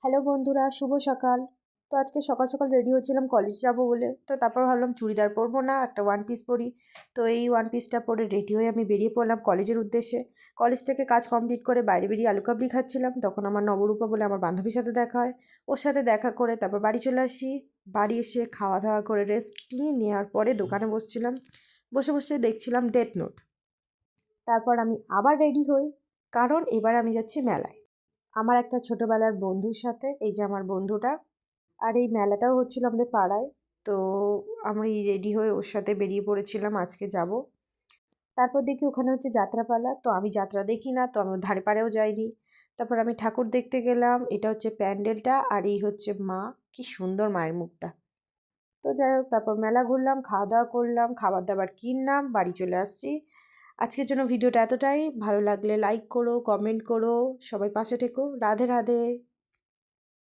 Hello বন্ধুরা, শুভ সকাল। তো আজকে সকাল সকাল রেডি হচ্ছিলাম কলেজ যাব বলে। তো তারপর ভাবলাম চুড়িদার পরবো না, একটা ওয়ান পিস পরি। তো এই ওয়ান পিসটা পরে রেডি হয়ে আমি বেরিয়ে পড়লাম কলেজের উদ্দেশ্যে। কলেজ থেকে কাজ কমপ্লিট করে বাইরে বেরিয়ে আলু কাবলি খাচ্ছিলাম, তখন আমার নবরূপা বলে আমার বান্ধবীর সাথে দেখা হয়। ওর সাথে দেখা করে তারপর বাড়ি চলে আসি। বাড়ি এসে খাওয়া দাওয়া করে রেস্ট নিয়ে নেওয়ার পরে দোকানে বসছিলাম। বসে বসে দেখছিলাম ডেথ নোট। তারপর আমি আবার রেডি হই, কারণ এবার আমি যাচ্ছি মেলায় আমার একটা ছোটবেলার বন্ধুর সাথে। এই যে আমার বন্ধুটা, আর এই মেলাটাও হচ্ছিল আমাদের পাড়ায়। তো আমি রেডি হয়ে ওর সাথে বেরিয়ে পড়েছিলাম, আজকে যাব। তারপর দেখি ওখানে হচ্ছে যাত্রাপালা, তো আমি যাত্রা দেখি না, তো আমি ওর ধারে পাড়েও যাইনি। তারপর আমি ঠাকুর দেখতে গেলাম, এটা হচ্ছে প্যান্ডেলটা, আর এই হচ্ছে মা। কি সুন্দর মায়ের মুখটা। তো যাই হোক, তারপর মেলা ঘুরলাম, খাওয়া দাওয়া করলাম, খাবার দাবার কিনলাম, বাড়ি চলে আসছি। আজকের জন্য ভিডিওটা এতটাই। ভালো লাগলে লাইক করো, কমেন্ট করো, সবাই পাশে থেকো। রাধে রাধে।